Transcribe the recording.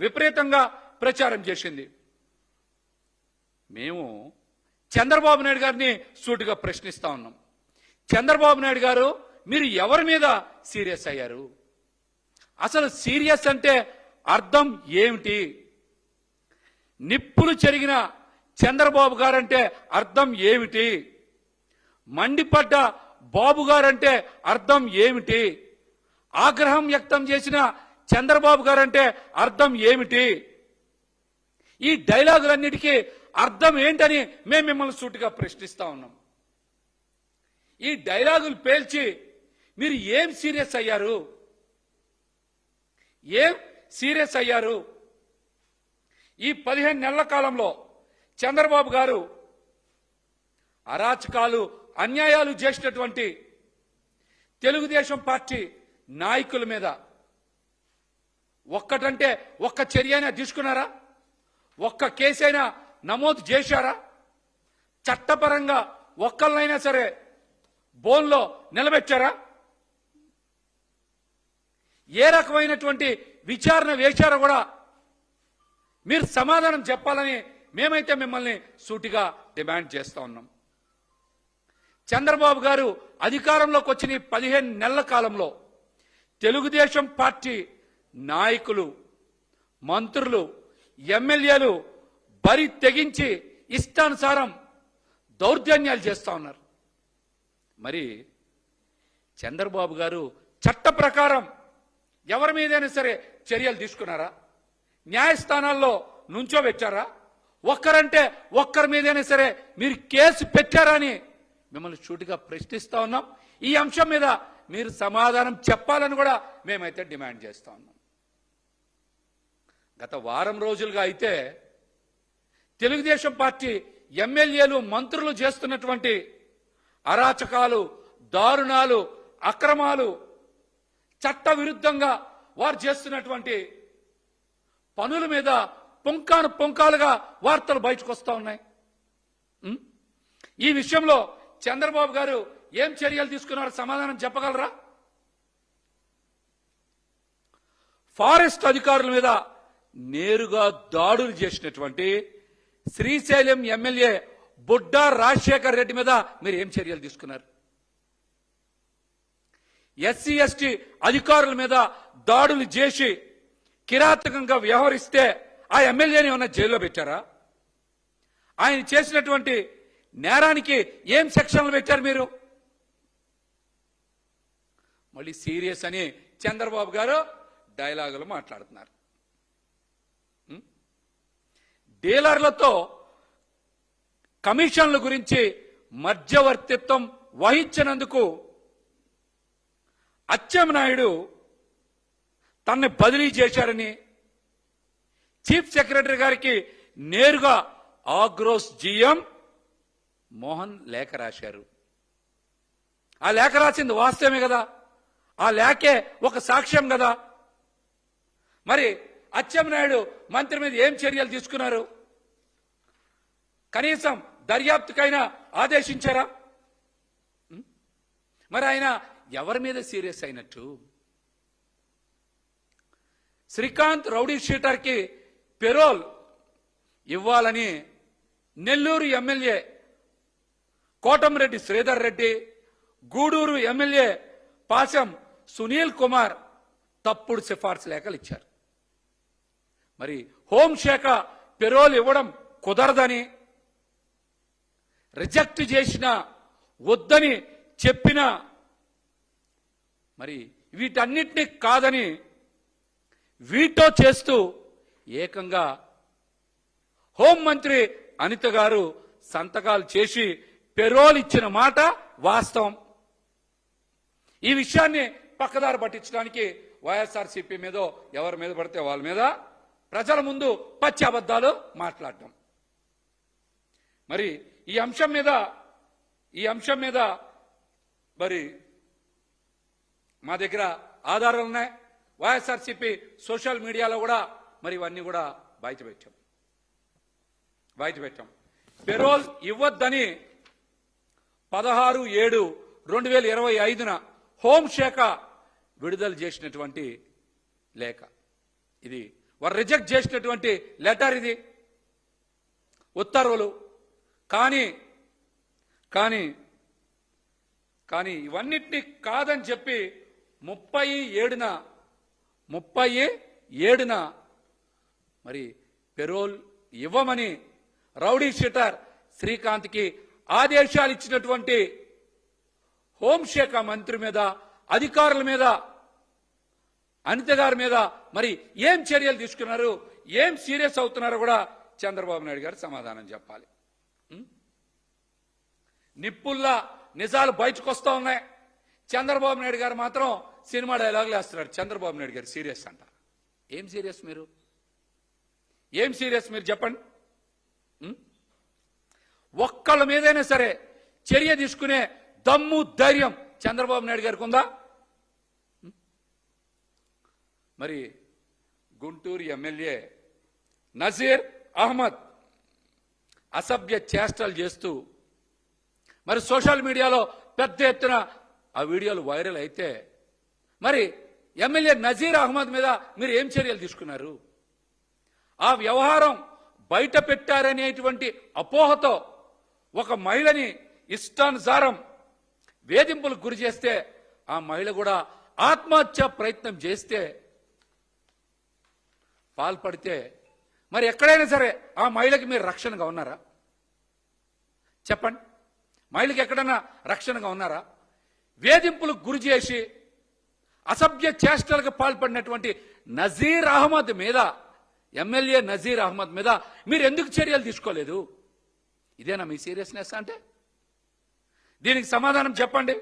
విపరీతంగా ప్రచారం చేసింది. మేము చంద్రబాబు నాయుడు గారిని సూటిగా ప్రశ్నిస్తా ఉన్నాం. చంద్రబాబు నాయుడు గారు, మీరు ఎవరి మీద సీరియస్ అయ్యారు? అసలు సీరియస్ అంటే అర్థం ఏమిటి? నిప్పులు చెరిగిన చంద్రబాబు గారంటే అర్థం ఏమిటి? మండిపడ్డ బాబు గారంటే అర్థం ఏమిటి? ఆగ్రహం వ్యక్తం చేసిన చంద్రబాబు గారంటే అర్థం ఏమిటి? ఈ డైలాగులన్నిటికీ అర్థం ఏంటని మేము మిమ్మల్ని సూటిగా ప్రశ్నిస్తా ఉన్నాం. ఈ డైలాగులు పేల్చి మీరు ఏం సీరియస్ అయ్యారు? ఏం సీరియస్ అయ్యారు? ఈ 15 నెలల కాలంలో చంద్రబాబు గారు అరాచకాలు, అన్యాయాలు చేసినటువంటి తెలుగుదేశం పార్టీ నాయకుల మీద ఒక్కటంటే ఒక్క చర్య అయినా తీసుకున్నారా? ఒక్క కేసైనా నమోదు చేశారా? చట్టపరంగా ఒక్కళ్ళైనా సరే బోన్లో నిలబెట్టారా? ఏ రకమైనటువంటి విచారణ వేశారో కూడా మీరు సమాధానం చెప్పాలని మేమైతే మిమ్మల్ని సూటిగా డిమాండ్ చేస్తా ఉన్నాం. చంద్రబాబు గారు అధికారంలోకి వచ్చిన 15 నెలల కాలంలో తెలుగుదేశం పార్టీ నాయకులు, మంత్రులు, ఎమ్మెల్యేలు బరి తెగించి ఇష్టానుసారం దౌర్జన్యాలు చేస్తా ఉన్నారు. మరి చంద్రబాబు గారు చట్ట ప్రకారం ఎవరి మీదైనా సరే చర్యలు తీసుకున్నారా? న్యాయస్థానాల్లో నుంచోబెట్టారా? ఒక్కరంటే ఒక్కరి మీదైనా సరే మీరు కేసు పెట్టారా అని మిమ్మల్ని సూటిగా ప్రశ్నిస్తా ఉన్నాం. ఈ అంశం మీద మీరు సమాధానం చెప్పాలని కూడా మేమైతే డిమాండ్ చేస్తా ఉన్నాం. గత వారం రోజులుగా అయితే తెలుగుదేశం పార్టీ ఎమ్మెల్యేలు, మంత్రులు చేస్తున్నటువంటి అరాచకాలు, దారుణాలు, అక్రమాలు, చట్ట విరుద్ధంగా వారు చేస్తున్నటువంటి పనుల మీద పుంకాను పుంకాలుగా వార్తలు బయటకు వస్తా ఉన్నాయి. ఈ విషయంలో చంద్రబాబు గారు ఏం చర్యలు తీసుకున్నారో సమాధానం చెప్పగలరా? ఫారెస్ట్ అధికారుల మీద నేరుగా దాడులు చేసినటువంటి శ్రీశైలం ఎమ్మెల్యే బుడ్డా రాజశేఖర్ రెడ్డి మీద మీరు ఏం చర్యలు తీసుకున్నారు? ఎస్సీ ఎస్టీ అధికారుల మీద దాడులు చేసి కిరాతకంగా వ్యవహరిస్తే ఆ ఎమ్మెల్యేని ఏమన్నా జైల్లో పెట్టారా? ఆయన చేసినటువంటి నేరానికి ఏం సెక్షన్లు పెట్టారు మీరు? మళ్ళీ సీరియస్ అని చంద్రబాబు గారు డైలాగులు మాట్లాడుతున్నారు. డీలర్లతో కమిషన్ల గురించి మధ్యవర్తిత్వం వహించినందుకు అచ్చెన్నాయుడు తనని బదిలీ చేశారని చీఫ్ సెక్రటరీ గారికి నేరుగా ఆగ్రోస్ జీఎం మోహన్ లేఖ రాశారు. ఆ లేఖ రాసింది వాస్తవమే కదా? ఆ లేఖే ఒక సాక్ష్యం కదా? మరి అచ్చెన్నాయుడు మంత్రి మీద ఏం చర్యలు తీసుకున్నారు? కనీసం దర్యాప్తుకైనా ఆదేశించారా? మరి ఆయన ఎవరి మీద సీరియస్ అయినట్టు? శ్రీకాంత్ రౌడీ షీటర్కి పెరోల్ ఇవ్వాలని నెల్లూరు ఎమ్మెల్యే కోటంరెడ్డి శ్రీధర్ రెడ్డి, గూడూరు ఎమ్మెల్యే పాశం సునీల్ కుమార్ తప్పుడు సిఫార్సు లేఖలు ఇచ్చారు. మరి హోంశాఖ పెరోల్ ఇవ్వడం కుదరదని, రిజెక్ట్ చేసిన, వద్దని చెప్పిన, మరి వీటన్నిటినీ కాదని వీటో చేస్తూ ఏకంగా హోంమంత్రి అనిత గారు సంతకాలు చేసి పెరోల్ ఇచ్చిన మాట వాస్తవం. ఈ విషయాన్ని పక్కదారి పట్టించడానికి వైఎస్ఆర్సీపీ మీదో ఎవరి మీద పడితే వాళ్ళ మీద ప్రజల ముందు పచ్చి అబద్ధాలు మాట్లాడటం. మరి ఈ అంశం మీద మరి మా దగ్గర ఆధారాలు ఉన్నాయి. వైఎస్ఆర్సీపీ సోషల్ మీడియాలో కూడా మరి ఇవన్నీ కూడా బయట పెట్టాం. పెరోల్ ఇవ్వద్దని 16/7/2025 హోంశాఖ విడుదల చేసినటువంటి లేఖ. ఇది వారు రిజెక్ట్ చేసినటువంటి లెటర్ ఇది, ఉత్తర్వులు. కానీ కానీ కానీ ఇవన్నిటినీ కాదని చెప్పి 37న మరి పెరోల్ ఇవ్వమని రౌడీ షీటర్ శ్రీకాంత్కి ఆదేశాలు ఇచ్చినటువంటి హోంశాఖ మంత్రి మీద, అధికారుల మీద, అనిత గారి మీద మరి ఏం చర్యలు తీసుకున్నారు, ఏం సీరియస్ అవుతున్నారో కూడా చంద్రబాబు నాయుడు గారు సమాధానం చెప్పాలి. నిప్పుల్లా నిజాలు బయటకు వస్తూ ఉన్నాయి. చంద్రబాబు నాయుడు గారు మాత్రం సినిమా డైలాగులు వేస్తున్నాడు. చంద్రబాబు నాయుడు గారు సీరియస్ అంట. ఏం సీరియస్ మీరు? ఏం సీరియస్ మీరు చెప్పండి. ఒక్కళ్ళ మీదైనా సరే చర్య తీసుకునే దమ్ము, ధైర్యం చంద్రబాబు నాయుడు గారికి ఉందా? మరి గుంటూరు ఎమ్మెల్యే నజీర్ అహ్మద్ అసభ్య చేష్టలు చేస్తూ మరి సోషల్ మీడియాలో పెద్ద ఎత్తున ఆ వీడియోలు వైరల్ అయితే మరి ఎమ్మెల్యే నజీర్ అహ్మద్ మీద మీరు ఏం చర్యలు తీసుకున్నారు? ఆ వ్యవహారం బయట పెట్టారనేటువంటి అపోహతో ఒక మహిళని ఇష్టానుసారం వేధింపులకు గురి చేస్తే, ఆ మహిళ కూడా ఆత్మహత్య ప్రయత్నం చేస్తే పాల్పడితే మరి ఎక్కడైనా సరే ఆ మహిళకి మీరు రక్షణగా ఉన్నారా? చెప్పండి. మహిళకి ఎక్కడైనా రక్షణగా ఉన్నారా? వేధింపులకు గురి చేసి అసభ్య చేష్టలకు పాల్పడినటువంటి నజీర్ అహ్మద్ మీద, ఎమ్మెల్యే నజీర్ అహ్మద్ మీద మీరు ఎందుకు చర్యలు తీసుకోలేదు? ఇదేనా మీ సీరియస్నెస్ అంటే? దీనికి సమాధానం చెప్పండి.